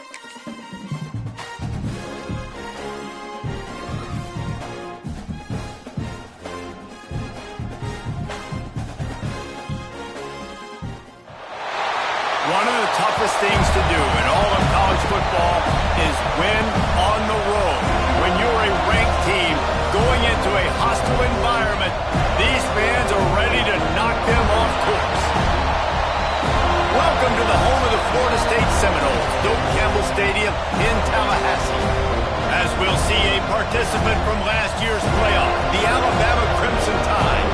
One of the toughest things to do in all of college football is win on the road. When you're a ranked team going into a hostile environment, these fans are ready to knock them off course. Welcome to the home of the Florida State Seminoles, Doak Campbell Stadium in Tallahassee. As we'll see a participant from last year's playoff, the Alabama Crimson Tide,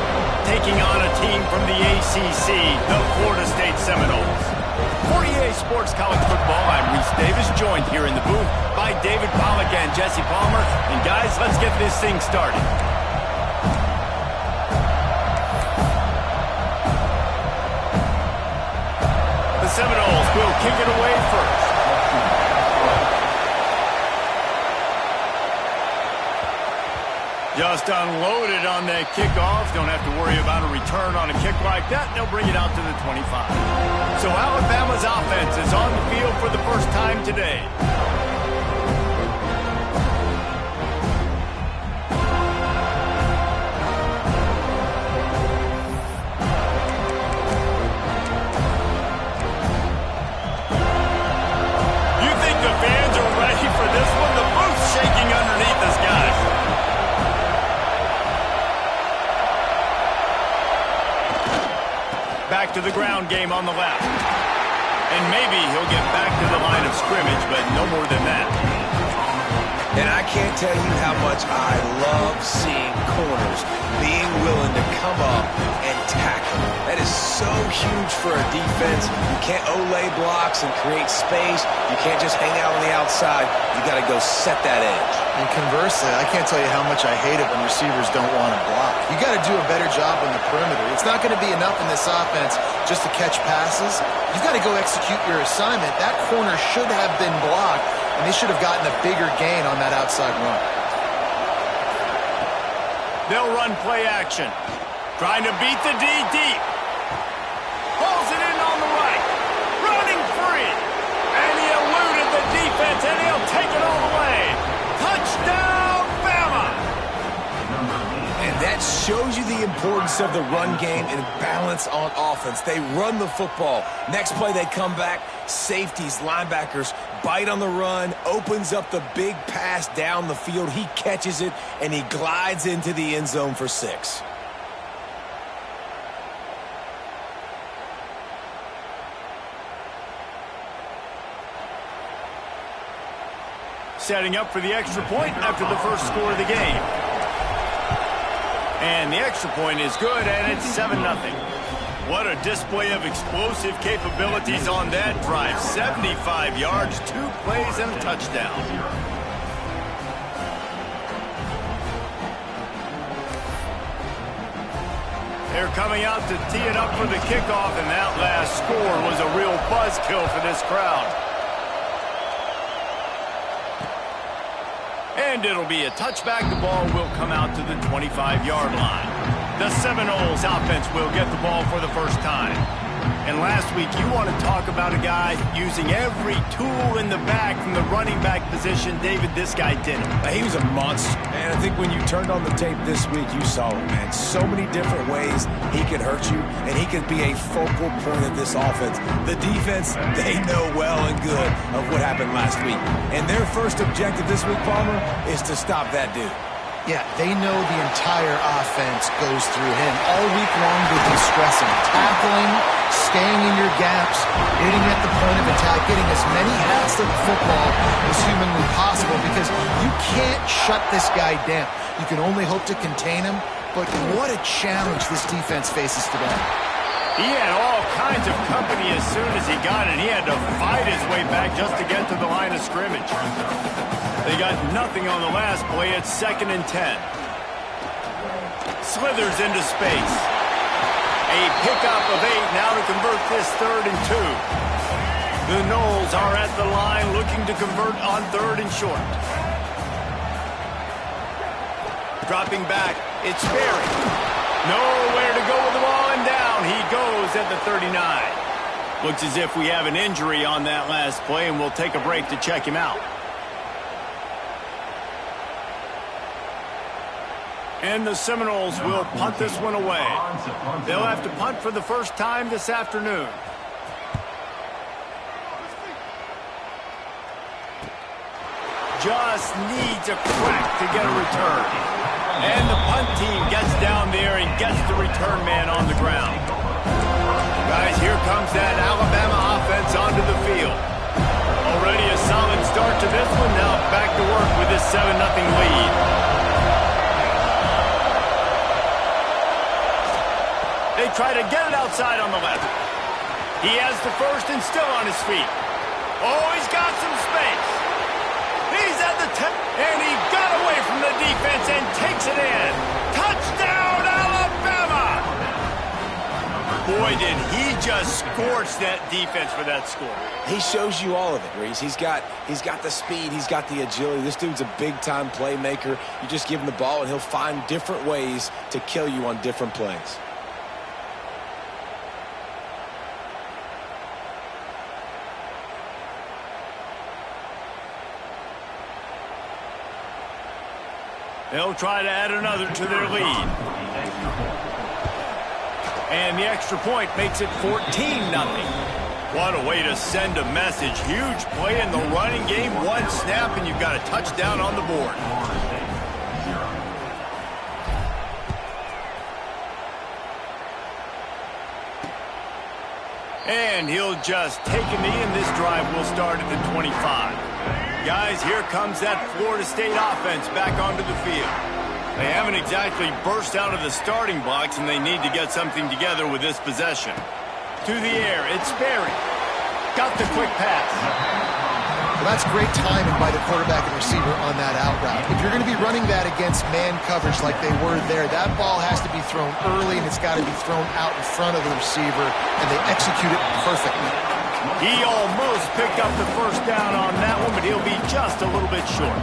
taking on a team from the ACC, the Florida State Seminoles. For EA Sports College Football, I'm Reese Davis, joined here in the booth by David Pollack and Jesse Palmer. And guys, let's get this thing started. The Seminoles will kick it away first. Just unloaded on that kickoff. Don't have to worry about a return on a kick like that. They'll bring it out to the 25. So Alabama's offense is on the field for the first time today. You think the fans are ready for this one? The booth's shaking underneath us, guys. Back to the ground game on the left. And maybe he'll get back to the line of scrimmage, but no more than that. And I can't tell you how much I love seeing corners being willing to come up and tackle. That is so huge for a defense. You can't olay blocks and create space. You can't just hang out on the outside. You got to go set that edge. And conversely, I can't tell you how much I hate it when receivers don't want to block. You got to do a better job on the perimeter. It's not going to be enough in this offense just to catch passes. You've got to go execute your assignment. That corner should have been blocked, and they should have gotten a bigger gain on that outside run. They'll run play action. Trying to beat the D deep. Pulls it in on the right. Running free. And he eluded the defense, and he'll take it all the way. Touchdown, Bama! And that shows you the importance of the run game and balance on offense. They run the football. Next play, they come back. Safeties, linebackers, bite on the run, opens up the big pass down the field. He catches it, and he glides into the end zone for 6. Setting up for the extra point after the first score of the game. And the extra point is good, and it's 7-0. What a display of explosive capabilities on that drive. 75 yards, 2 plays, and a touchdown. They're coming out to tee it up for the kickoff, and that last score was a real buzzkill for this crowd. And it'll be a touchback. The ball will come out to the 25-yard line. The Seminoles offense will get the ball for the first time. And last week, you want to talk about a guy using every tool in the back from the running back position. David, this guy did it. He was a monster. And I think when you turned on the tape this week, you saw it, man. So many different ways he could hurt you, and he could be a focal point of this offense. The defense, they know well and good of what happened last week. And their first objective this week, Palmer, is to stop that dude. Yeah, they know the entire offense goes through him. All week long, they've been stressing, tackling, staying in your gaps, hitting at the point of attack, getting as many hats to the football as humanly possible, because you can't shut this guy down. You can only hope to contain him, but what a challenge this defense faces today. He had all kinds of company as soon as he got it. He had to fight his way back just to get to the line of scrimmage. They got nothing on the last play. It's 2nd and 10. Slithers into space. A pickup of 8 now to convert this 3rd and 2. The Noles are at the line looking to convert on 3rd and short. Dropping back, it's Berry. Nowhere to go with the ball, and down he goes at the 39. Looks as if we have an injury on that last play, and we'll take a break to check him out. And the Seminoles will punt this one away. They'll have to punt for the first time this afternoon. Just needs a crack to get a return. And the punt team gets down there and gets the return man on the ground. Guys, here comes that Alabama offense onto the field. Already a solid start to this one. Now back to work with this 7-0 lead. They try to get it outside on the left. He has the first and still on his feet. Oh, he's got some space. He's at the 10, and he got away from the defense and takes it in. Touchdown, Alabama! Boy, did he just scorch that defense for that score. He shows you all of it, Reese. He's got the speed. He's got the agility. This dude's a big-time playmaker. You just give him the ball, and he'll find different ways to kill you on different plays. They'll try to add another to their lead. And the extra point makes it 14-0. What a way to send a message. Huge play in the running game. One snap, and you've got a touchdown on the board. And he'll just take a knee, and this drive will start at the 25. Guys, here comes that Florida State offense back onto the field. They haven't exactly burst out of the starting blocks, and they need to get something together with this possession. To the air, it's Berry. Got the quick pass. Well, that's great timing by the quarterback and receiver on that out route. If you're going to be running that against man coverage like they were there, that ball has to be thrown early, and it's got to be thrown out in front of the receiver, and they execute it perfectly. He almost picked up the first down on that one, but he'll be just a little bit short.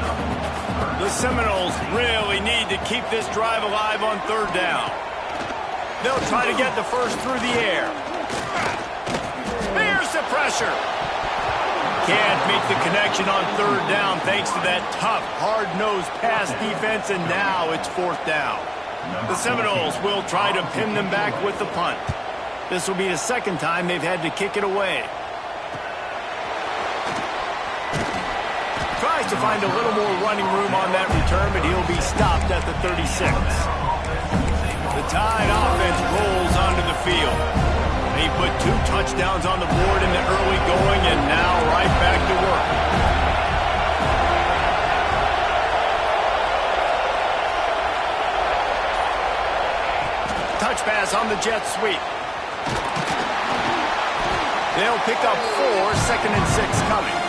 The Seminoles really need to keep this drive alive on third down. They'll try to get the first through the air. Here's the pressure. Can't make the connection on third down thanks to that tough, hard-nosed pass defense, and now it's fourth down. The Seminoles will try to pin them back with the punt. This will be the second time they've had to kick it away. Tries to find a little more running room on that return, but he'll be stopped at the 36. The Tide offense rolls onto the field. They put 2 touchdowns on the board in the early going, and now right back to work. Touch pass on the jet sweep. They'll pick up 4, 2nd and 6 coming.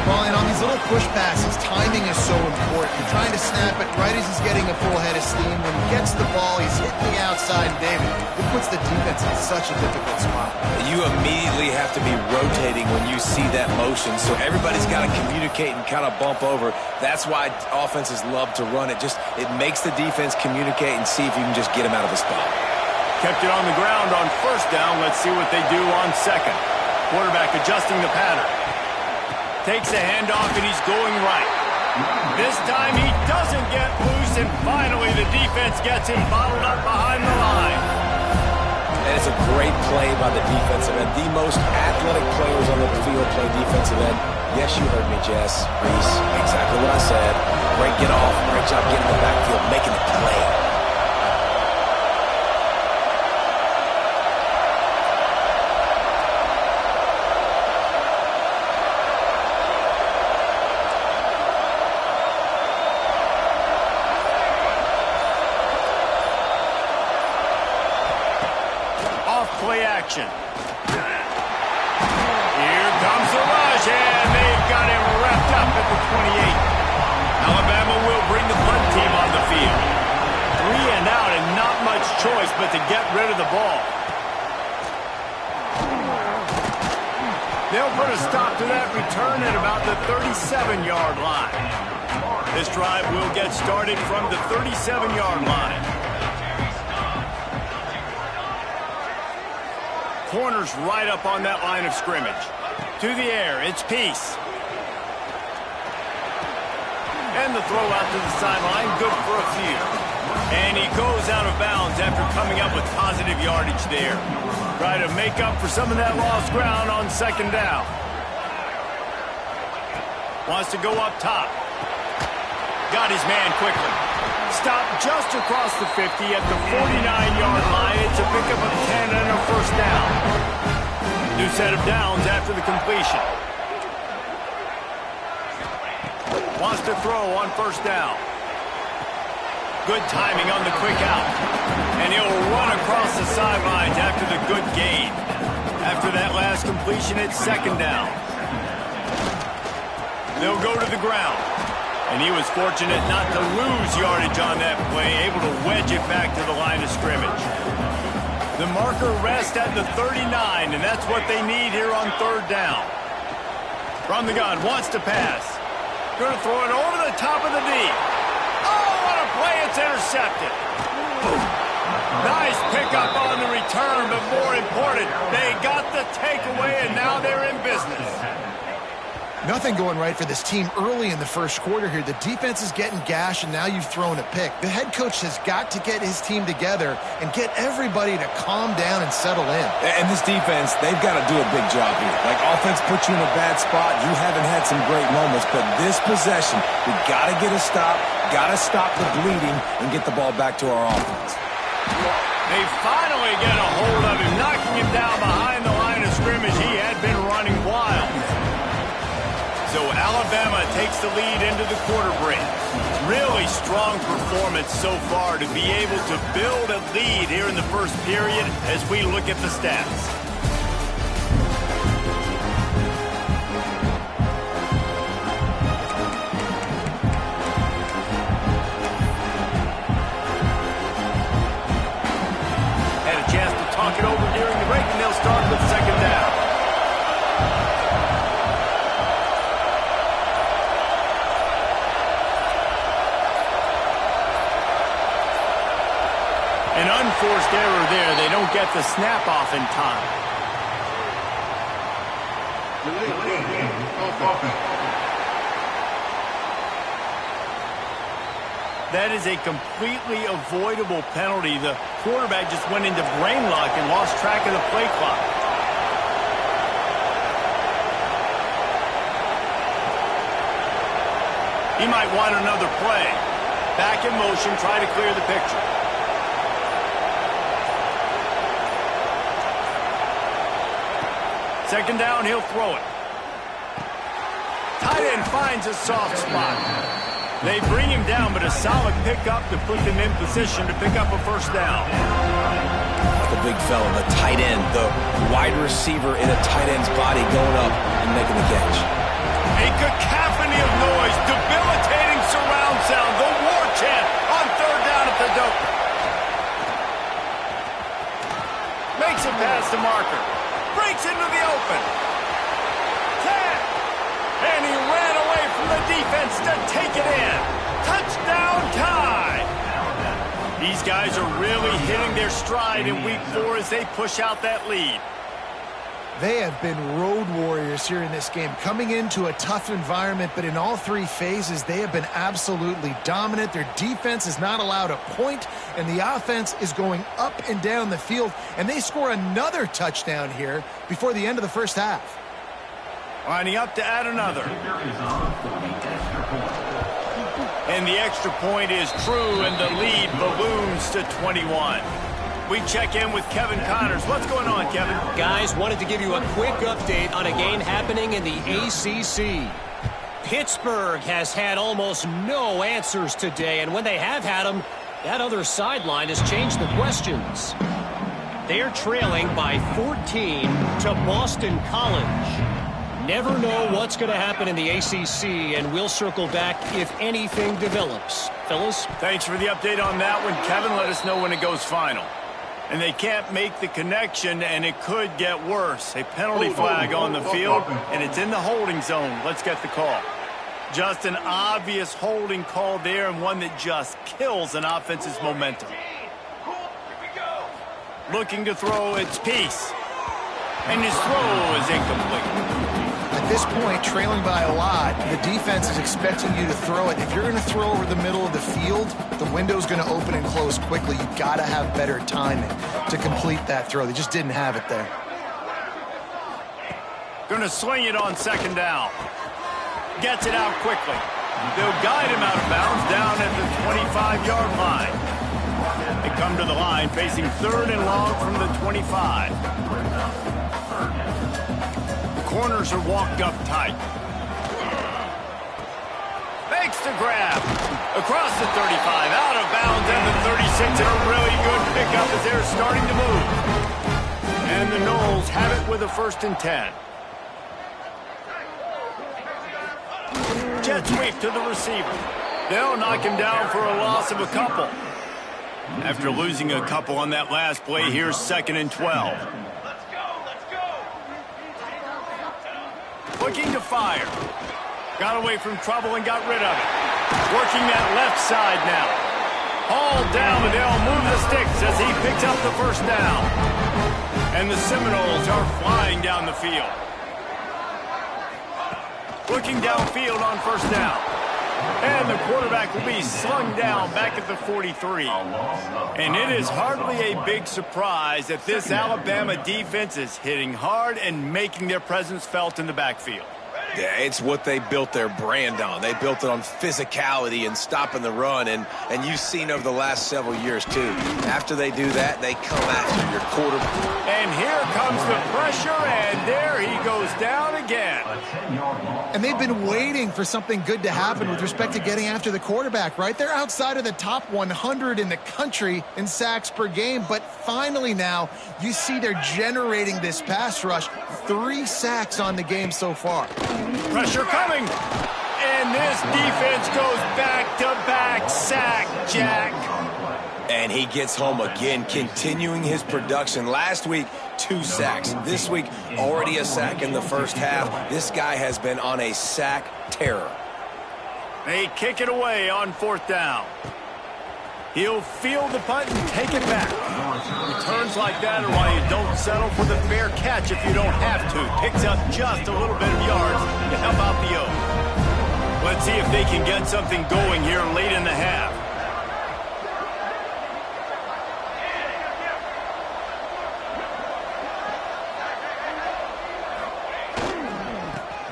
Well, and on these little push passes, timing is so important. You're trying to snap it right as he's getting a full head of steam. When he gets the ball, he's hitting the outside, David. It puts the defense in such a difficult spot. You immediately have to be rotating when you see that motion, so everybody's got to communicate and kind of bump over. That's why offenses love to run it. It makes the defense communicate and see if you can just get him out of the spot. Kept it on the ground on first down. Let's see what they do on second. Quarterback adjusting the pattern. Takes a handoff, and he's going right. This time he doesn't get loose, and finally the defense gets him bottled up behind the line. And it's a great play by the defensive end. The most athletic players on the field play defensive end. Yes, you heard me, Jess, Reese. Exactly what I said. Great get off. Great job getting the backfield, making the play. Play action. Here comes the rush, and they've got him wrapped up at the 28. Alabama will bring the punt team on the field. 3 and out, and not much choice but to get rid of the ball. They'll put a stop to that return at about the 37-yard line. This drive will get started from the 37-yard line. corner's right up on that line of scrimmage. To the air, it's Peace. And the throw out to the sideline, good for a few. And he goes out of bounds after coming up with positive yardage there. Try to make up for some of that lost ground on second down. Wants to go up top. Got his man quickly. Stopped just across the 50 at the 49-yard line. It's a pickup of 10 and a first down. New set of downs after the completion. Wants to throw on first down. Good timing on the quick out. And he'll run across the sidelines after the good gain. After that last completion, it's second down. They'll go to the ground. And he was fortunate not to lose yardage on that play, able to wedge it back to the line of scrimmage. The marker rests at the 39, and that's what they need here on third down. From the gun, wants to pass. Going to throw it over the top of the deep. Oh, what a play, it's intercepted. Nice pickup on the return, but more important, they got the takeaway, and now they're in business. Nothing going right for this team early in the first quarter here. The defense is getting gashed, and now you've thrown a pick. The head coach has got to get his team together and get everybody to calm down and settle in. And this defense, they've got to do a big job here. Like, offense put you in a bad spot. You haven't had some great moments, but this possession, we got to get a stop, got to stop the bleeding, and get the ball back to our offense. They finally get a hold of him, knocking him down behind the line of scrimmage. He had been running wild. So Alabama takes the lead into the quarter break. Really strong performance so far to be able to build a lead here in the first period as we look at the stats. Had a chance to talk it over during the break, and they'll start with second down. An unforced error there. They don't get the snap off in time. That is a completely avoidable penalty. The quarterback just went into brain lock and lost track of the play clock. He might want another play. Back in motion, try to clear the picture. Second down, he'll throw it. Tight end finds a soft spot. They bring him down, but a solid pickup to put them in position to pick up a first down. The big fella, the tight end, the wide receiver in a tight end's body going up and making the catch. A cacophony of noise, debilitating surround sound, the war chant on third down at the dope. Makes a pass to Marker. Breaks into the open. 10. And he ran away from the defense to take it in. Touchdown tie. These guys are really hitting their stride in week 4 as they push out that lead. They have been road warriors here in this game, coming into a tough environment, but in all 3 phases, they have been absolutely dominant. Their defense is not allowed a point, and the offense is going up and down the field, and they score another touchdown here before the end of the first half. Lining up to add another. And the extra point is true, and the lead balloons to 21. We check in with Kevin Connors. What's going on, Kevin? Guys, wanted to give you a quick update on a game happening in the ACC. Pittsburgh has had almost no answers today, and when they have had them, that other sideline has changed the questions. They're trailing by 14 to Boston College. Never know what's going to happen in the ACC, and we'll circle back if anything develops. Fellas? Thanks for the update on that one, Kevin. Let us know when it goes final. And they can't make the connection, and it could get worse. A penalty flag on the field, and it's in the holding zone. Let's get the call. Just an obvious holding call there, and one that just kills an offense's momentum. Looking to throw, it's Peace. And his throw is incomplete. At this point, trailing by a lot, the defense is expecting you to throw it. If you're going to throw over the middle of the field, the window's going to open and close quickly. You've got to have better timing to complete that throw. They just didn't have it there. Going to sling it on second down. Gets it out quickly. They'll guide him out of bounds down at the 25-yard line. They come to the line facing 3rd and long from the 25. Corners are walked up tight. Makes the grab. Across the 35, out of bounds, and the 36 in a really good pickup as they're starting to move. And the Noles have it with a 1st and 10. Jet sweep to the receiver. They'll knock him down for a loss of a couple. After losing a couple on that last play, here's 2nd and 12. Looking to fire. Got away from trouble and got rid of it. Working that left side now. Hauled down, but they'll move the sticks as he picks up the 1st down. And the Seminoles are flying down the field. Looking downfield on 1st down. And the quarterback will be slung down back at the 43. And it is hardly a big surprise that this Alabama defense is hitting hard and making their presence felt in the backfield. Yeah, it's what they built their brand on. They built it on physicality and stopping the run, and you've seen over the last several years, too. After they do that, they come after your quarterback. And here comes the pressure, and there he goes down again. And they've been waiting for something good to happen with respect to getting after the quarterback, right? They're outside of the top 100 in the country in sacks per game, but finally now you see they're generating this pass rush. 3 sacks on the game so far. Pressure coming. And this defense goes back-to-back sack, Jack. And he gets home again, continuing his production. Last week, 2 sacks. This week, already a sack in the 1st half. This guy has been on a sack terror. They kick it away on 4th down. He'll field the punt and take it back. Returns like that are why you don't settle for the fair catch if you don't have to. Picks up just a little bit of yards to help out the O. Let's see if they can get something going here late in the half.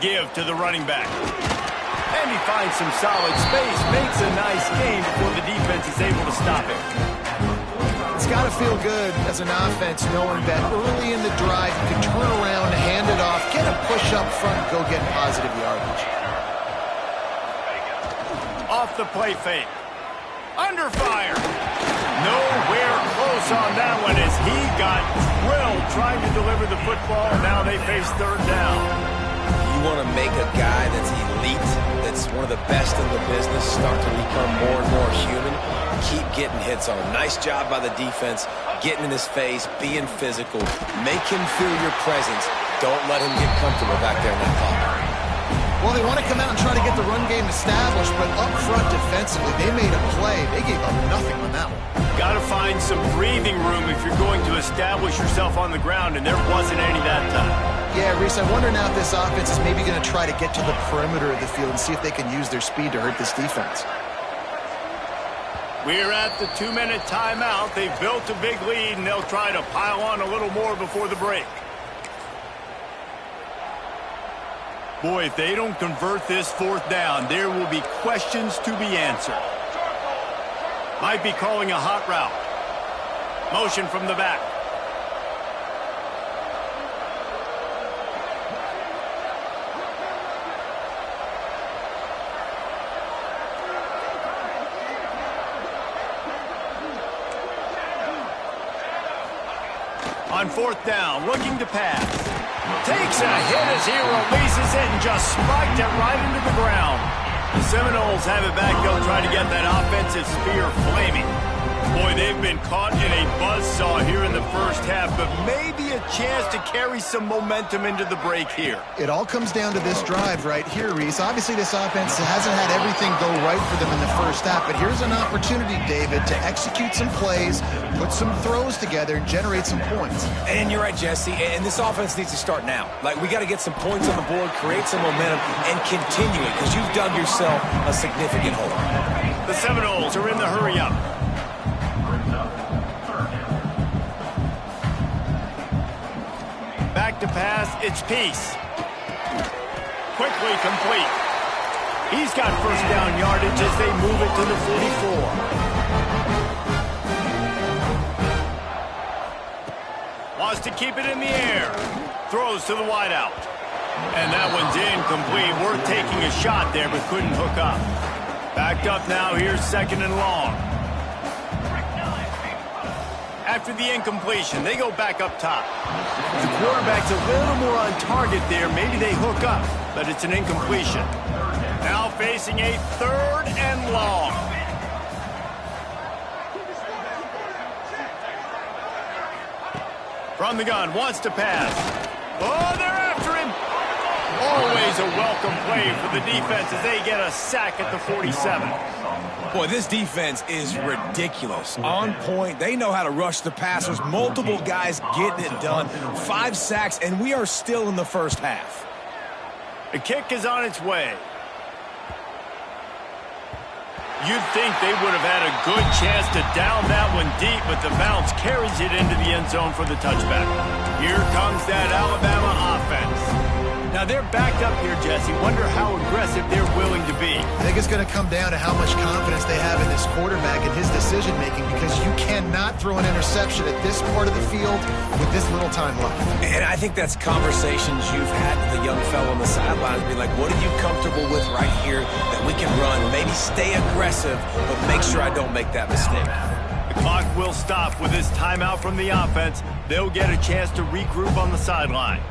Give to the running back. And he finds some solid space, makes a nice gain before the defense is able to stop him. It's got to feel good as an offense knowing that early in the drive you can turn around, hand it off, get a push up front, go get positive yardage. Off the play fake. Under fire. Nowhere close on that one as he got drilled trying to deliver the football. Now they face 3rd down. You want to make a guy that's elite, that's one of the best in the business, start to become more and more human. Keep getting hits on him. Nice job by the defense, getting in his face, being physical. Make him feel your presence. Don't let him get comfortable back there in that pocket. Well, they want to come out and try to get the run game established, but up front defensively, they made a play. They gave up nothing on that one. Got to find some breathing room if you're going to establish yourself on the ground, and there wasn't any that time. Yeah, Reese, I wonder now if this offense is maybe going to try to get to the perimeter of the field and see if they can use their speed to hurt this defense. We're at the 2-minute timeout. They've built a big lead, and they'll try to pile on a little more before the break. Boy, if they don't convert this 4th down, there will be questions to be answered. Might be calling a hot route. Motion from the back. On 4th down, looking to pass. Takes a hit as he releases it and just spiked it right into the ground. The Seminoles have it back. They'll try to get that offensive spear flaming. Boy, they've been caught in a buzzsaw here in the first half, but maybe a chance to carry some momentum into the break here. It all comes down to this drive right here, Reese. Obviously, this offense hasn't had everything go right for them in the first half, but here's an opportunity, David, to execute some plays, put some throws together, and generate some points. And you're right, Jesse, and this offense needs to start now. Like, we got to get some points on the board, create some momentum, and continue it, because you've dug yourself a significant hole. The Seminoles are in the hurry-up. Back to pass, it's Peace. Quickly complete. He's got first down yardage as they move it to the 44. Wants to keep it in the air. Throws to the wideout. And that one's incomplete. Worth taking a shot there, but couldn't hook up. Backed up now, here's second and long. After the incompletion, they go back up top. The quarterback's a little more on target there. Maybe they hook up, but it's an incompletion. Now facing a third and long. From the gun, wants to pass. Oh, they're after him. Always a welcome play for the defense as they get a sack at the 47. Boy, this defense is ridiculous. On point. They know how to rush the passers. Multiple guys getting it done. 5 sacks, and we are still in the first half. The kick is on its way. You'd think they would have had a good chance to down that one deep, but the bounce carries it into the end zone for the touchback. Here comes that Alabama offense. Now they're backed up here, Jesse. Wonder how aggressive they're willing to be. I think it's going to come down to how much confidence they have in this quarterback and his decision-making, because you cannot throw an interception at this part of the field with this little time left. And I think that's conversations you've had with the young fellow on the sidelines, being like, what are you comfortable with right here that we can run? Maybe stay aggressive, but make sure I don't make that mistake. The clock will stop with this timeout from the offense. They'll get a chance to regroup on the sideline.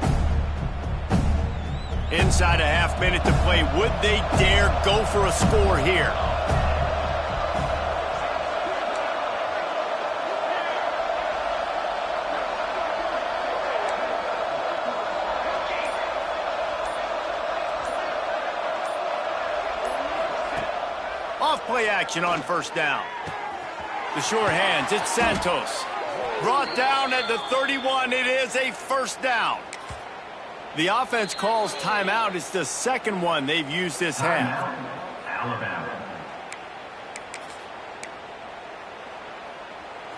Inside a half minute to play. Would they dare go for a score here? Off play action on first down. The sure hands, it's Santos. Brought down at the 31, it is a first down. The offense calls timeout. It's the second one they've used this half.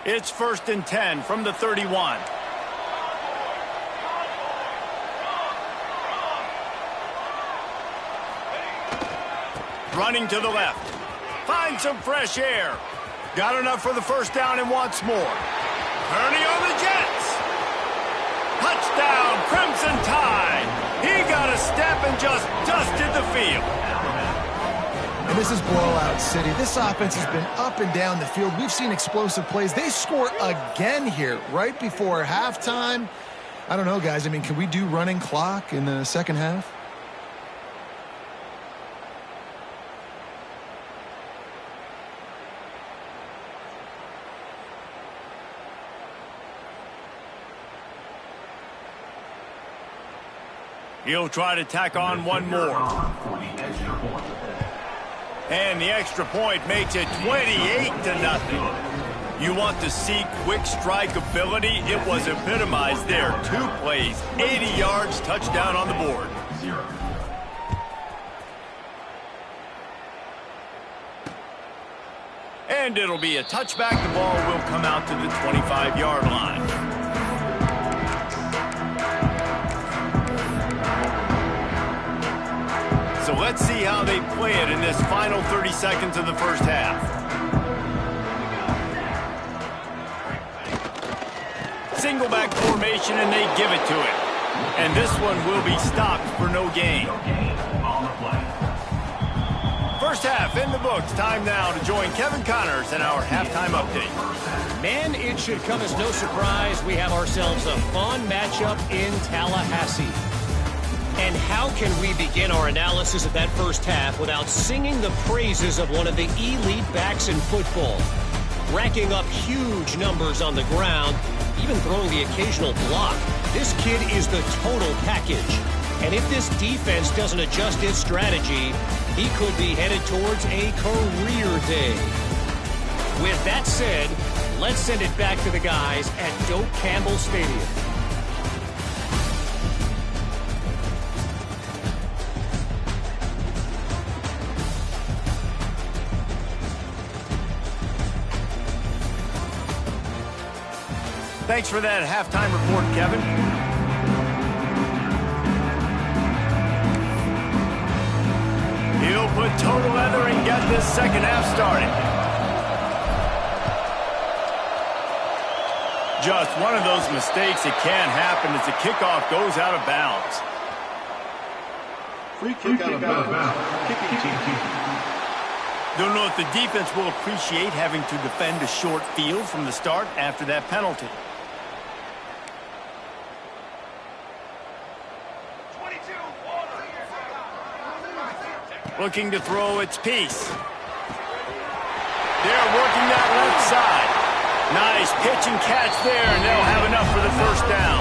It's 1st and 10 from the 31. Running to the left. Finds some fresh air. Got enough for the first down and wants more. Turning on the Jets. Touchdown, Crimson Tide. He got a step and just dusted the field. And this is blowout city. This offense has been up and down the field. We've seen explosive plays. They score again here right before halftime. I don't know, guys. I mean, can we do running clock in the second half? He'll try to tack on one more. And the extra point makes it 28-0. You want to see quick strike ability? It was epitomized there. 2 plays, 80 yards, touchdown on the board. And it'll be a touchback. The ball will come out to the 25-yard line. So let's see how they play it in this final 30 seconds of the first half. Single back formation, and they give it to him. And this one will be stopped for no gain. First half in the books. Time now to join Kevin Connors in our halftime update. Man, it should come as no surprise we have ourselves a fun matchup in Tallahassee. And how can we begin our analysis of that first half without singing the praises of one of the elite backs in football? racking up huge numbers on the ground, even throwing the occasional block. This kid is the total package. And if this defense doesn't adjust its strategy, he could be headed towards a career day. With that said, let's send it back to the guys at Doak Campbell Stadium. Thanks for that halftime report, Kevin. He'll put total leather and get this second half started. Just one of those mistakes that can happen as the kickoff goes out of bounds. Free kick out of bounds. Kicking team. Don't know if the defense will appreciate having to defend a short field from the start after that penalty. Looking to throw its piece. They're working that left side. Nice pitch and catch there, and they'll have enough for the first down.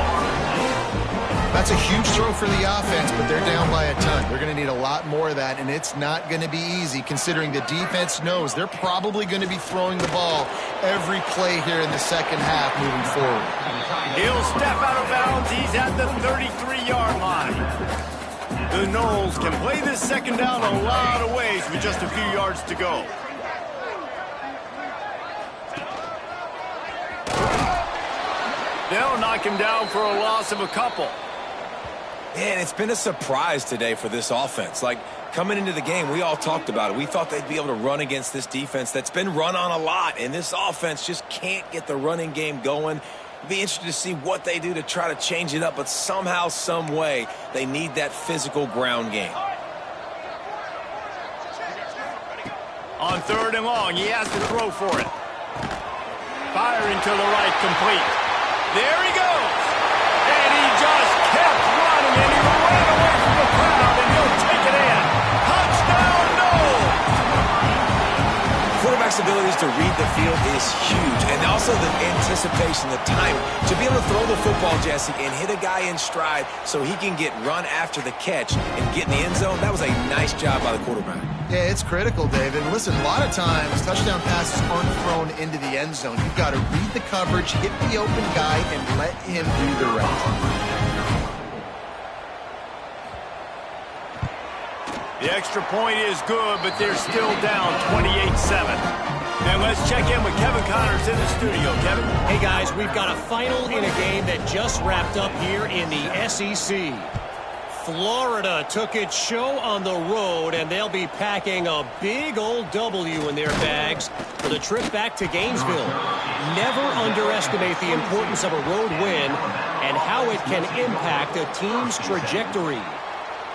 That's a huge throw for the offense, but they're down by a ton. They're going to need a lot more of that, and it's not going to be easy considering the defense knows they're probably going to be throwing the ball every play here in the second half moving forward. He'll step out of bounds. He's at the 33-yard line. The Noles can play this second down a lot of ways with just a few yards to go. They'll knock him down for a loss of a couple. Man, it's been a surprise today for this offense. Like, coming into the game, we all talked about it. We thought they'd be able to run against this defense that's been run on a lot, and this offense just can't get the running game going. Be interested to see what they do to try to change it up, but somehow, some way, they need that physical ground game. On 3rd and long, he has to throw for it. Firing to the right, complete. There he goes. And he just kept running, and he ran away from the crowd, and he'll take it in. Touchdown, Noles! Quarterback's abilities to read the field is huge, and also the anticipation, the timing. To be able to throw the football, Jesse, and hit a guy in stride so he can get run after the catch and get in the end zone, that was a nice job by the quarterback. Yeah, it's critical, David. Listen, a lot of times touchdown passes aren't thrown into the end zone. You've got to read the coverage, hit the open guy, and let him do the rest. The extra point is good, but they're still down 28-7. And let's check in with Kevin Connors in the studio. Kevin? Hey, guys, we've got a final in a game that just wrapped up here in the SEC. Florida took its show on the road, and they'll be packing a big old W in their bags for the trip back to Gainesville. Never underestimate the importance of a road win and how it can impact a team's trajectory.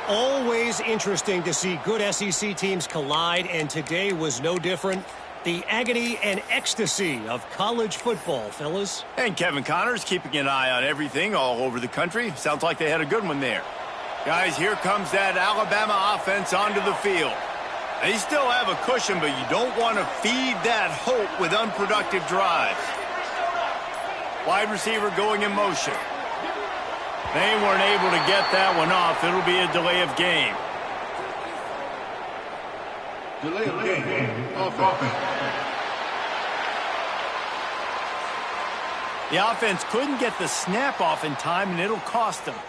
Always interesting to see good SEC teams collide, and today was no different. The agony and ecstasy of college football, fellas. And Kevin Connors keeping an eye on everything all over the country. Sounds like they had a good one there. Guys, here comes that Alabama offense onto the field. They still have a cushion, but you don't want to feed that hope with unproductive drives. Wide receiver going in motion. They weren't able to get that one off. It'll be a delay of game. Delay of game. Offense. The offense couldn't get the snap off in time, and it'll cost them.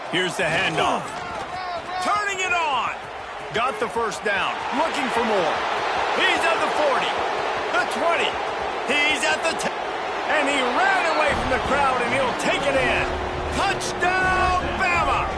Here's the handoff. Turning it on. Got the first down. Looking for more. He's at the 40. The 20. He's at the 10. And he ran away from the crowd, and he'll take it in. Touchdown, Bama!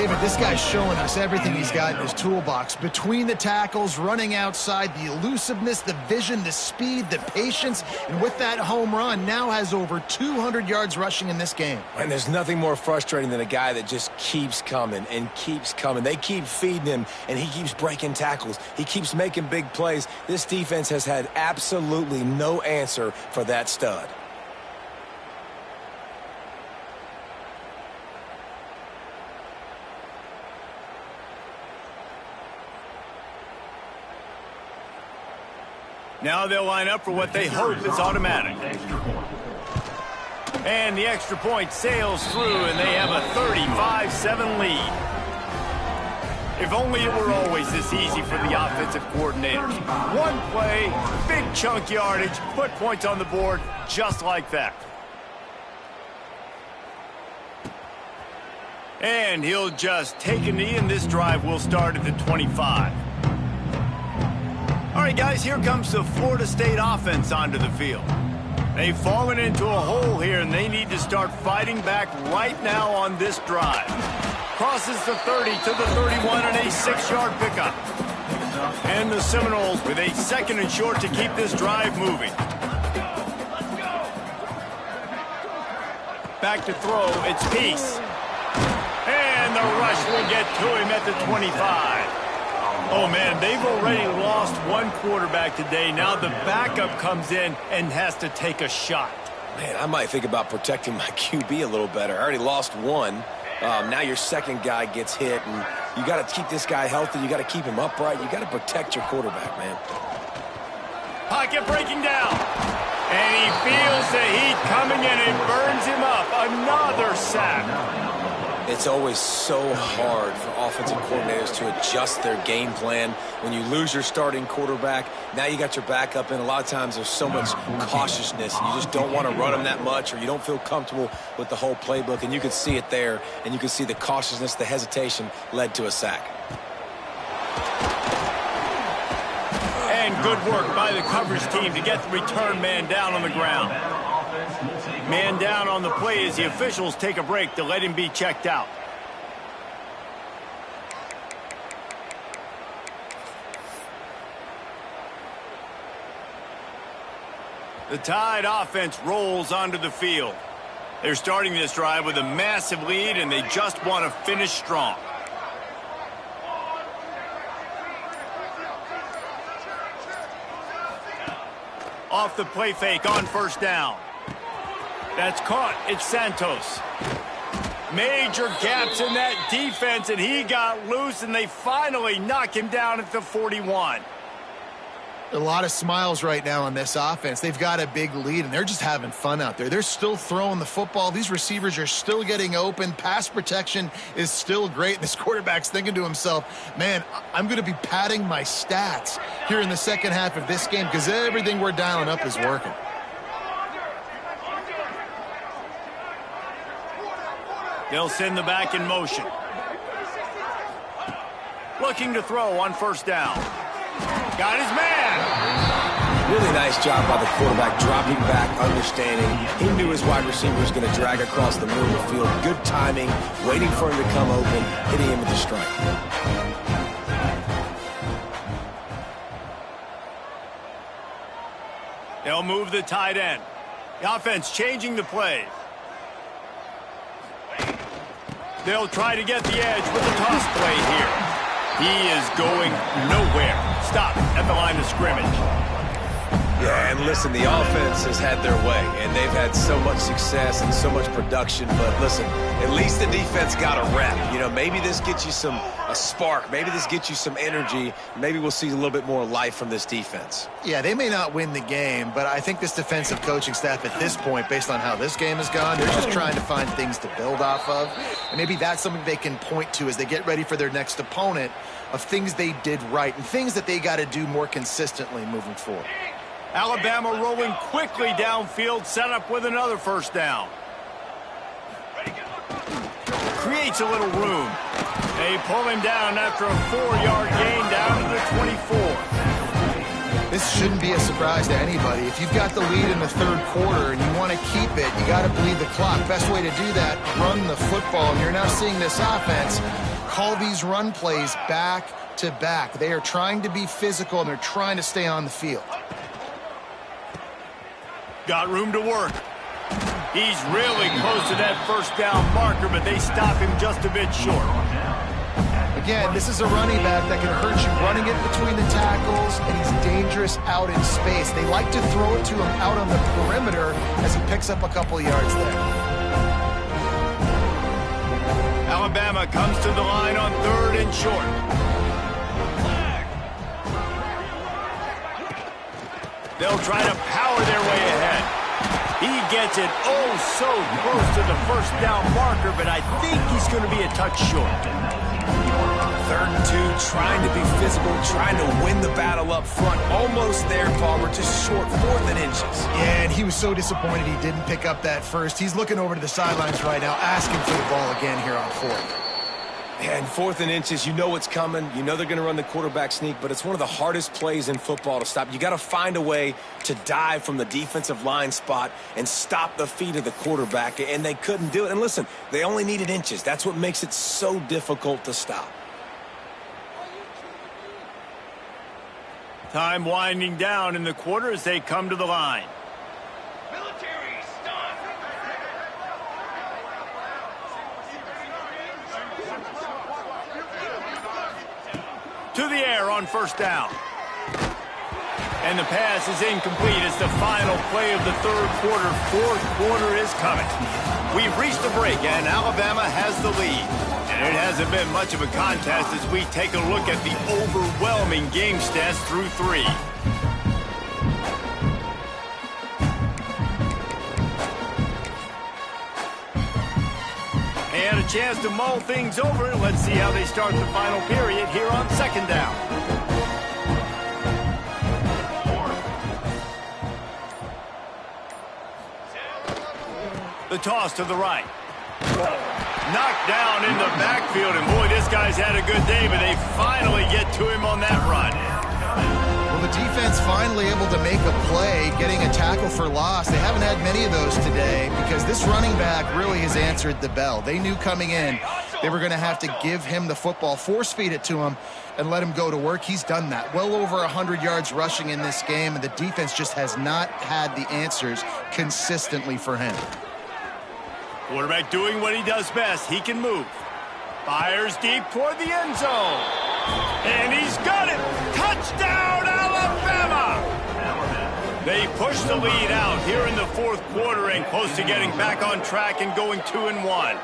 David, this guy's showing us everything he's got in his toolbox. Between the tackles, running outside, the elusiveness, the vision, the speed, the patience, and with that home run, now has over 200 yards rushing in this game. And there's nothing more frustrating than a guy that just keeps coming and keeps coming. They keep feeding him, and he keeps breaking tackles. He keeps making big plays. This defense has had absolutely no answer for that stud. Now they'll line up for what they hope is automatic. And the extra point sails through, and they have a 35-7 lead. If only it were always this easy for the offensive coordinators. One play, big chunk yardage, put points on the board just like that. And he'll just take a knee, and this drive will start at the 25. All right, guys, here comes the Florida State offense onto the field. They've fallen into a hole here, and they need to start fighting back right now on this drive. Crosses the 30 to the 31 and a 6-yard pickup. And the Seminoles with a 2nd and short to keep this drive moving. Back to throw, it's Peace. And the rush will get to him at the 25. Oh, man, they've already lost one quarterback today. Now the backup comes in and has to take a shot. Man, I might think about protecting my QB a little better. I already lost one. Now your second guy gets hit, and you got to keep this guy healthy. You got to keep him upright. You got to protect your quarterback, man. Pocket breaking down. And he feels the heat coming in and burns him up. Another sack. It's always so hard for offensive coordinators to adjust their game plan. When you lose your starting quarterback, now you got your backup in. A lot of times there's so much cautiousness. You just don't want to run them that much, or you don't feel comfortable with the whole playbook. And you can see it there, and you can see the cautiousness, the hesitation led to a sack. And good work by the coverage team to get the return man down on the ground. Man down on the play as the officials take a break to let him be checked out. The Tide offense rolls onto the field. They're starting this drive with a massive lead, and they just want to finish strong. Off the play fake on first down. That's caught. It's Santos. Major gaps in that defense, and he got loose, and they finally knock him down at the 41. A lot of smiles right now on this offense. They've got a big lead, and they're just having fun out there. They're still throwing the football. These receivers are still getting open. Pass protection is still great. This quarterback's thinking to himself, man, I'm going to be padding my stats here in the second half of this game because everything we're dialing up is working. They'll send the back in motion. Looking to throw on first down. Got his man. Really nice job by the quarterback, dropping back, understanding. He knew his wide receiver was going to drag across the middle of the field. Good timing, waiting for him to come open, hitting him with the strike. They'll move the tight end. The offense changing the play. They'll try to get the edge with the toss play here. He is going nowhere. Stop at the line of scrimmage. Yeah, and listen, the offense has had their way, and they've had so much success and so much production. But listen, at least the defense got a rep. You know, maybe this gets you a spark. Maybe this gets you some energy. Maybe we'll see a little bit more life from this defense. Yeah, they may not win the game, but I think this defensive coaching staff at this point, based on how this game has gone, they're just trying to find things to build off of. And maybe that's something they can point to as they get ready for their next opponent, of things they did right and things that they got to do more consistently moving forward. Alabama rolling quickly downfield, set up with another first down. Creates a little room. They pull him down after a 4-yard gain down to the 24. This shouldn't be a surprise to anybody. If you've got the lead in the third quarter and you want to keep it, you got to bleed the clock. Best way to do that, run the football. And you're now seeing this offense call these run plays back to back. They are trying to be physical, and they're trying to stay on the field. Got room to work. He's really close to that first down marker, but they stop him just a bit short. Again, this is a running back that can hurt you running it between the tackles, and he's dangerous out in space. They like to throw it to him out on the perimeter as he picks up a couple of yards there. Alabama comes to the line on 3rd and short. They'll try to power their way ahead. He gets it so close to the first down marker, but I think he's going to be a touch short. 3rd and 2, trying to be physical, trying to win the battle up front. Almost there, Palmer, just short, 4th and inches. Yeah, and he was so disappointed he didn't pick up that first. He's looking over to the sidelines right now, asking for the ball again here on 4th. And 4th and inches, you know what's coming. You know they're going to run the quarterback sneak, but it's one of the hardest plays in football to stop. You got to find a way to dive from the defensive line spot and stop the feet of the quarterback, and they couldn't do it. And listen, they only needed inches. That's what makes it so difficult to stop. Time winding down in the quarter as they come to the line. To the air on 1st down. And the pass is incomplete. It's the final play of the 3rd quarter. 4th quarter is coming. We've reached the break, and Alabama has the lead. And it hasn't been much of a contest as we take a look at the overwhelming game stats through 3. And a chance to mull things over. Let's see how they start the final period here on 2nd down. The toss to the right. Knocked down in the backfield, and boy, this guy's had a good day, but they finally get to him on that run. Well, the defense finally able to make a play, getting a tackle for loss. They haven't had many of those today because this running back really has answered the bell. They knew coming in they were going to have to give him the football, force-feed it to him, and let him go to work. He's done that. Well over 100 yards rushing in this game, and the defense just has not had the answers consistently for him. Quarterback doing what he does best. He can move. Fires deep toward the end zone. And he's got it. Touchdown, Alabama! They push the lead out here in the 4th quarter and close to getting back on track and going 2-1.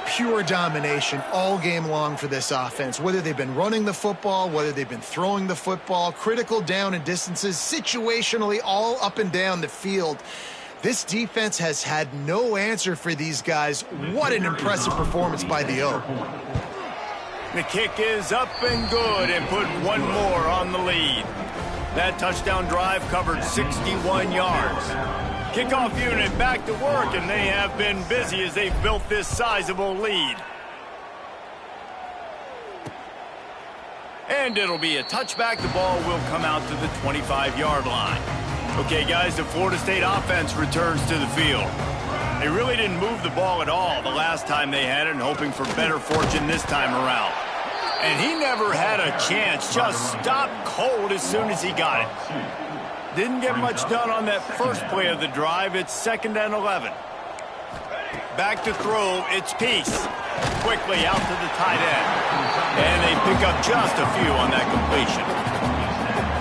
Pure domination all game long for this offense. Whether they've been running the football, whether they've been throwing the football, critical down and distances, situationally all up and down the field. This defense has had no answer for these guys. What an impressive performance by the O. The kick is up and good and put one more on the lead. That touchdown drive covered 61 yards. Kickoff unit back to work, and they have been busy as they've built this sizable lead. And it'll be a touchback. The ball will come out to the 25-yard line. Okay, guys, the Florida State offense returns to the field. They really didn't move the ball at all the last time they had it, and hoping for better fortune this time around. And he never had a chance, just stopped cold as soon as he got it. Didn't get much done on that first play of the drive. It's 2nd and 11. Back to throw, it's Peace. Quickly out to the tight end. And they pick up just a few on that completion.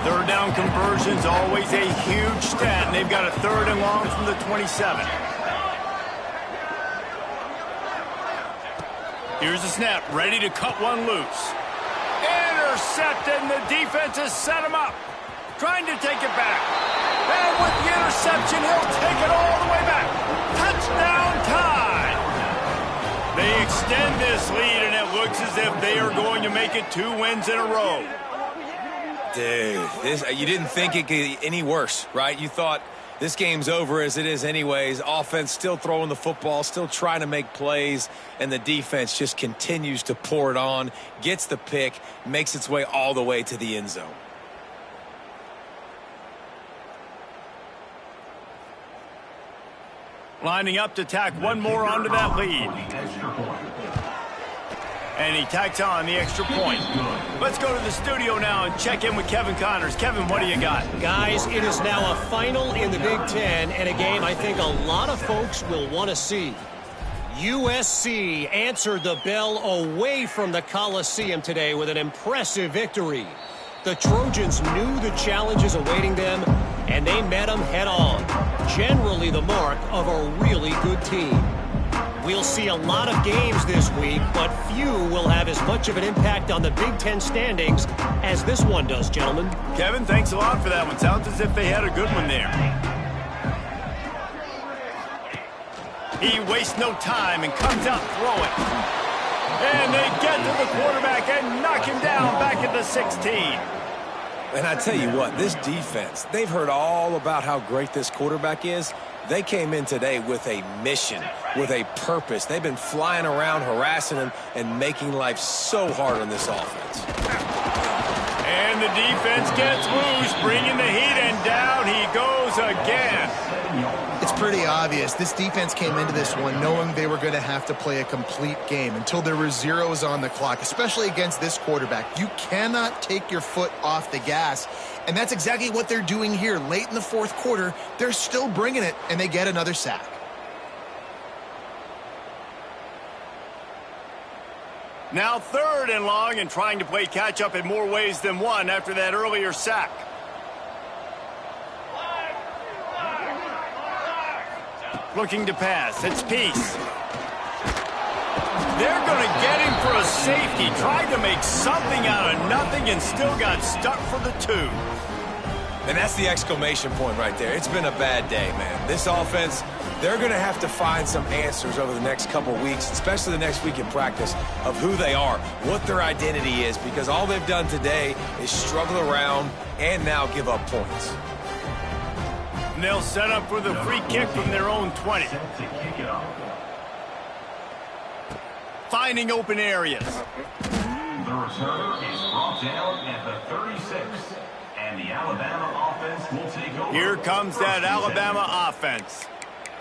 3rd down conversion's always a huge stat, and they've got a 3rd and long from the 27. Here's a snap, ready to cut one loose. Intercepted, and the defense has set him up. Trying to take it back. And with the interception, he'll take it all the way back. Touchdown time! They extend this lead, and it looks as if they are going to make it 2 wins in a row. Dude, you didn't think it could get any worse, right? You thought this game's over as it is anyways. Offense still throwing the football, still trying to make plays, and the defense just continues to pour it on, gets the pick, makes its way all the way to the end zone. Lining up to tack one more onto that lead. And he tacks on the extra point. Let's go to the studio now and check in with Kevin Connors. Kevin, what do you got? Guys, it is now a final in the Big Ten and a game I think a lot of folks will want to see. USC answered the bell away from the Coliseum today with an impressive victory. The Trojans knew the challenges awaiting them, and they met them head-on. Generally the mark of a really good team. We'll see a lot of games this week, but few will have as much of an impact on the Big Ten standings as this one does, gentlemen. Kevin, thanks a lot for that one. Sounds as if they had a good one there. He wastes no time and comes out throwing. And they get to the quarterback and knock him down back at the 16. And I tell you what, this defense, they've heard all about how great this quarterback is. They came in today with a mission, with a purpose. They've been flying around, harassing him, and making life so hard on this offense. And the defense gets loose, bringing the heat, and down he goes again. It's pretty obvious. This defense came into this one knowing they were going to have to play a complete game until there were zeros on the clock, especially against this quarterback. You cannot take your foot off the gas, and that's exactly what they're doing here. Late in the fourth quarter, they're still bringing it, and they get another sack. Now 3rd and long, and trying to play catch-up in more ways than one after that earlier sack. Looking to pass. It's Peace. They're going to get him for a safety. Tried to make something out of nothing and still got stuck for the 2. And that's the exclamation point right there. It's been a bad day, man. This offense, they're going to have to find some answers over the next couple weeks, especially the next week in practice, of who they are, what their identity is, because all they've done today is struggle around and now give up points. And they'll set up for the free kick from their own 20. Finding open areas. The returner is brought down at the 36. And the Alabama offense will take over. Here comes that Alabama offense.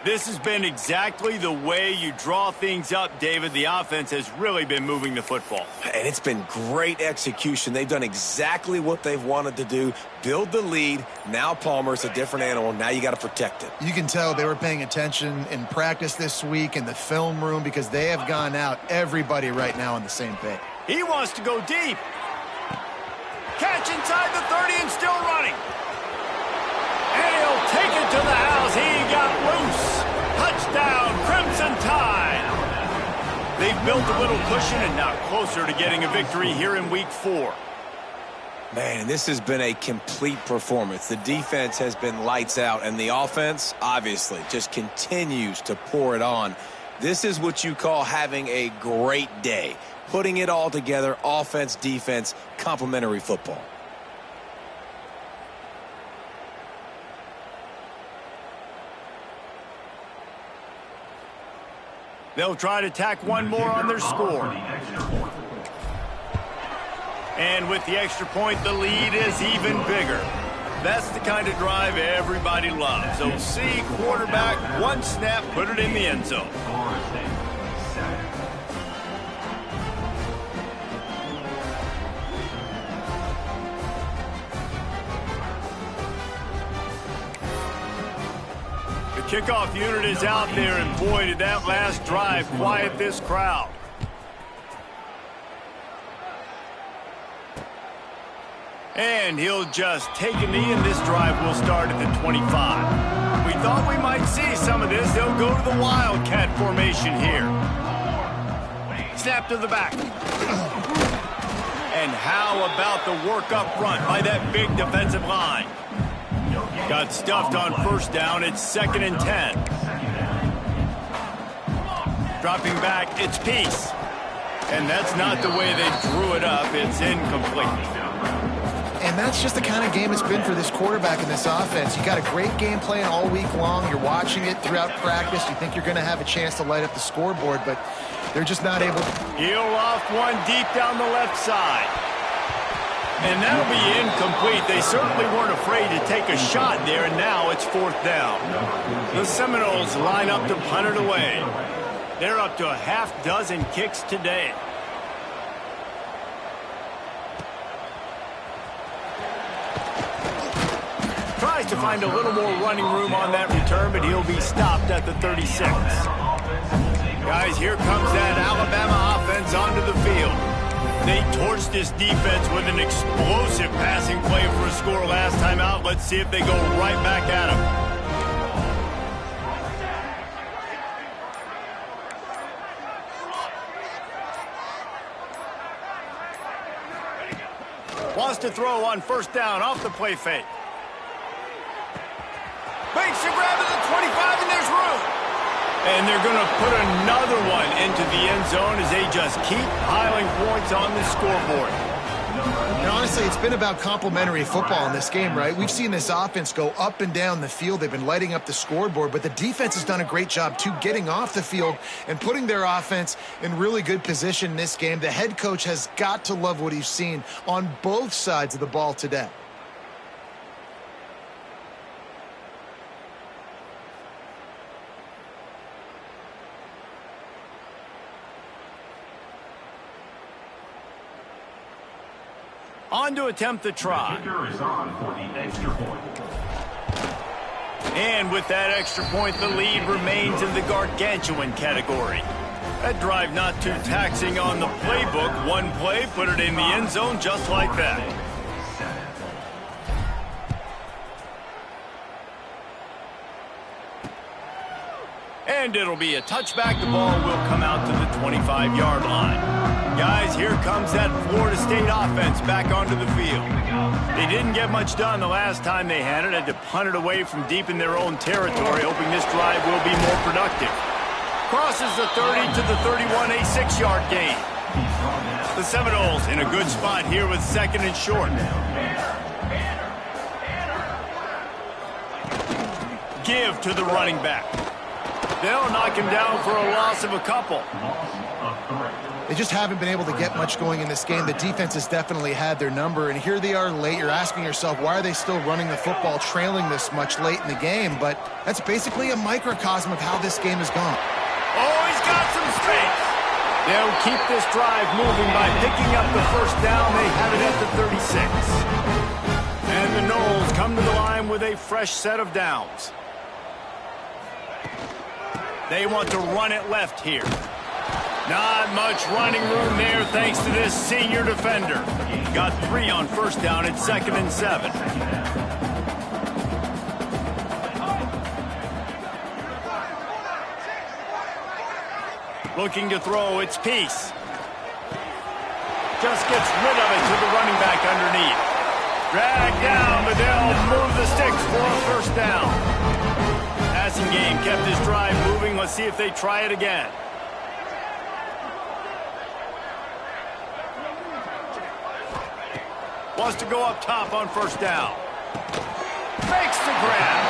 This has been exactly the way you draw things up, David. The offense has really been moving the football. And it's been great execution. They've done exactly what they've wanted to do. Build the lead. Now Palmer's a different animal. Now you got to protect it. You can tell they were paying attention in practice this week in the film room because they have gone out, everybody right now on the same page. He wants to go deep. Catch inside the 30 and still running. And he'll take it to the house. He got loose. Touchdown, Crimson Tide. They've built a little cushion and now closer to getting a victory here in week 4. Man, this has been a complete performance. The defense has been lights out, and the offense, obviously, just continues to pour it on. This is what you call having a great day. Putting it all together, offense, defense, complementary football. They'll try to tack one more on their score. And with the extra point, the lead is even bigger. That's the kind of drive everybody loves. OC, quarterback, one snap, put it in the end zone. Kickoff unit is out there, and boy, did that last drive quiet this crowd. And he'll just take a knee, and this drive will start at the 25. We thought we might see some of this. They'll go to the Wildcat formation here. Snap to the back. And how about the work up front by that big defensive line? Got stuffed on first down. It's 2nd and 10. Dropping back, it's Peace. And that's not the way they drew it up. It's incomplete. And that's just the kind of game it's been for this quarterback in this offense. You got a great game plan all week long. You're watching it throughout practice. You think you're going to have a chance to light up the scoreboard, but they're just not able to. He'll off one deep down the left side. And that'll be incomplete. They certainly weren't afraid to take a shot there, and now it's 4th down. The Seminoles line up to punt it away. They're up to a half dozen kicks today. Tries to find a little more running room on that return, but he'll be stopped at the 36. Guys, here comes that Alabama offense onto the field. They torched this defense with an explosive passing play for a score last time out. Let's see if they go right back at him. Wants to throw on first down off the play fake. Makes the grab at the 25, and there's room. And they're going to put another one into the end zone as they just keep piling points on the scoreboard. And honestly, it's been about complementary football in this game, right? We've seen this offense go up and down the field. They've been lighting up the scoreboard, but the defense has done a great job, too, getting off the field and putting their offense in really good position in this game. The head coach has got to love what he's seen on both sides of the ball today. On to attempt the try. And with that extra point, the lead remains in the gargantuan category. That drive not too taxing on the playbook. One play, put it in the end zone just like that. And it'll be a touchback. The ball will come out to the 25-yard line. Guys, here comes that Florida State offense back onto the field. They didn't get much done the last time they had it. Had to punt it away from deep in their own territory, hoping this drive will be more productive. Crosses the 30 to the 31, a 6-yard gain. The Seminoles in a good spot here with second and short. Give to the running back. They'll knock him down for a loss of a couple. They just haven't been able to get much going in this game. The defense has definitely had their number, and here they are late. You're asking yourself, why are they still running the football, trailing this much late in the game? But that's basically a microcosm of how this game has gone. Oh, he's got some space. They'll keep this drive moving by picking up the first down. They have it at the 36. And the Noles come to the line with a fresh set of downs. They want to run it left here. Not much running room there thanks to this senior defender. Got 3 on first down at 2nd and 7. Looking to throw, it's Peace. Just gets rid of it to the running back underneath. Drag down, but they'll move the sticks for a first down. Passing game kept his drive moving. Let's see if they try it again. Wants to go up top on first down. Makes the grab.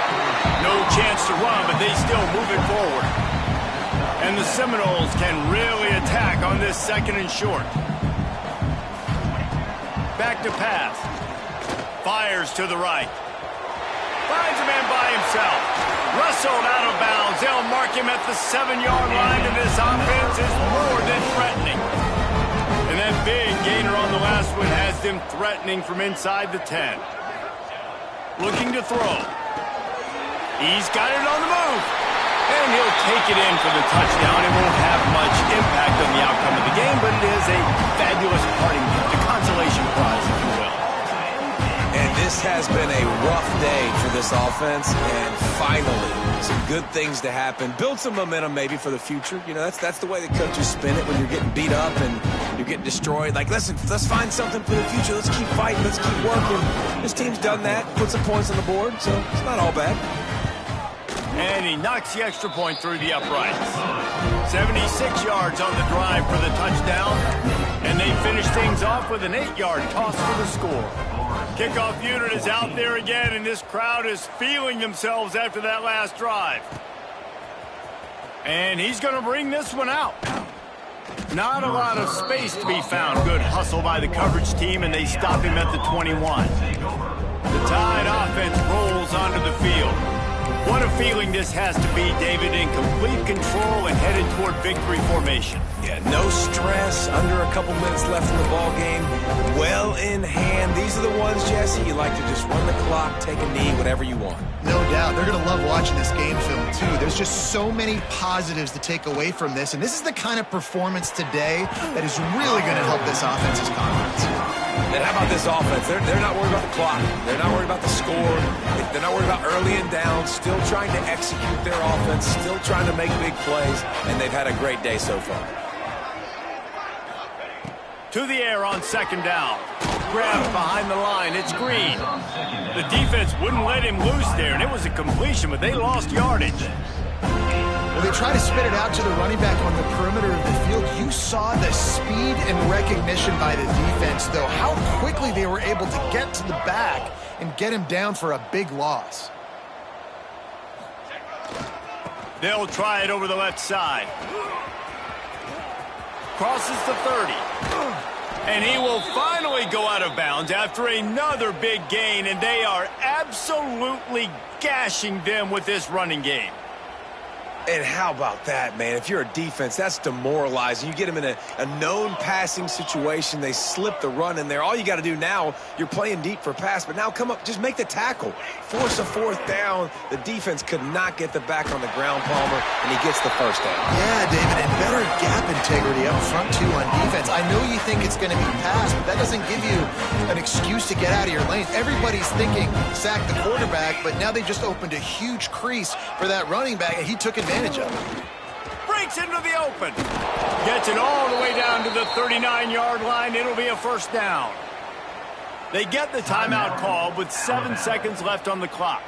No chance to run, but they still move it forward. And the Seminoles can really attack on this 2nd and short. Back to pass. Fires to the right. Finds a man by himself. Wrestled out of bounds. They'll mark him at the 7-yard line, and this offense is more than threatening. And that big gainer on the last one has them threatening from inside the 10. Looking to throw. He's got it on the move. And he'll take it in for the touchdown. It won't have much impact on the outcome of the game, but it is a fabulous parting gift, a consolation prize, if you will. And this has been a rough day for this offense, and finally, some good things to happen. Build some momentum maybe for the future. You know, that's the way the coaches spin it when you're getting beat up and you're getting destroyed. Like, listen, let's find something for the future. Let's keep fighting. Let's keep working. This team's done that, put some points on the board, so it's not all bad. And he knocks the extra point through the uprights. 76 yards on the drive for the touchdown. And they finish things off with an 8-yard toss for the score. Kickoff unit is out there again, and this crowd is feeling themselves after that last drive. And he's going to bring this one out. Not a lot of space to be found. Good hustle by the coverage team, and they stop him at the 21. The Tide offense rolls onto the field. What a feeling this has to be, David, in complete control and headed toward victory formation. Yeah, no stress, under a couple minutes left in the ball game, well in hand. These are the ones, Jesse, you like to just run the clock, take a knee, whatever you want. No doubt. They're going to love watching this game film, too. There's just so many positives to take away from this, and this is the kind of performance today that is really going to help this offense's confidence. And how about this offense? They're not worried about the clock. They're not worried about the score. They're not worried about early and down. Still trying to execute their offense. Still trying to make big plays. And they've had a great day so far. To the air on second down. Grab behind the line. It's Green. The defense wouldn't let him loose there, and it was a completion, but they lost yardage. Well, they try to spit it out to the running back on the perimeter of the field. You saw the speed and recognition by the defense, though. How quickly they were able to get to the back and get him down for a big loss. They'll try it over the left side. Crosses the 30. And he will finally go out of bounds after another big gain, and they are absolutely gashing them with this running game. And how about that, man? If you're a defense, that's demoralizing. You get them in a known passing situation. They slip the run in there. All you got to do now, you're playing deep for pass, but now come up, just make the tackle. Force a fourth down. The defense could not get the back on the ground, Palmer, and he gets the first down. Yeah, David, and better gap integrity up front, too, on defense. I know you think it's going to be passed, but that doesn't give you an excuse to get out of your lane. Everybody's thinking sack the quarterback, but now they just opened a huge crease for that running back, and he took advantage of it. Breaks into the open. Gets it all the way down to the 39-yard line. It'll be a first down. They get the timeout called with 7 seconds left on the clock.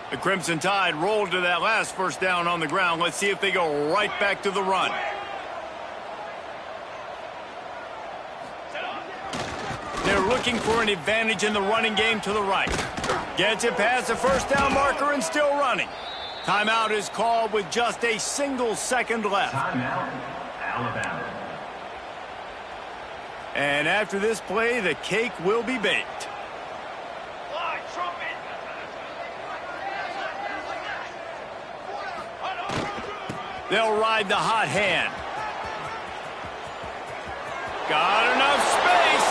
The Crimson Tide rolled to that last first down on the ground. Let's see if they go right back to the run. They're looking for an advantage in the running game to the right. Gets it past the first down marker and still running. Timeout is called with just a single second left. Timeout, Alabama. And after this play, the cake will be baked. They'll ride the hot hand. Got enough space.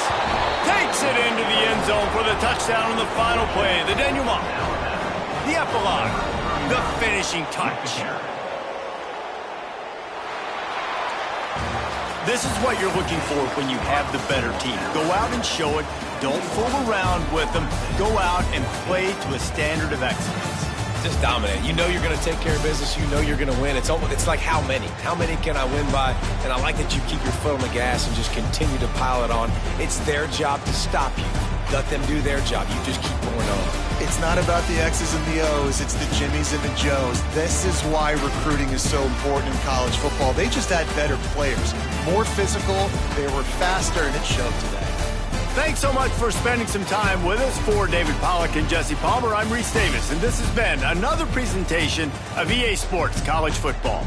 Takes it into the end zone for the touchdown on the final play. The denouement. The epilogue. The finishing touch. This is what you're looking for when you have the better team. Go out and show it. Don't fool around with them. Go out and play to a standard of excellence. Just dominate. You know you're going to take care of business. You know you're going to win. It's like how many? How many can I win by? And I like that you keep your foot on the gas and just continue to pile it on. It's their job to stop you. Let them do their job. You just keep going on. It's not about the X's and the O's. It's the Jimmies and the Joes. This is why recruiting is so important in college football. They just had better players. More physical. They were faster, and it showed today. Thanks so much for spending some time with us. For David Pollack and Jesse Palmer, I'm Reese Davis, and this has been another presentation of EA Sports College Football.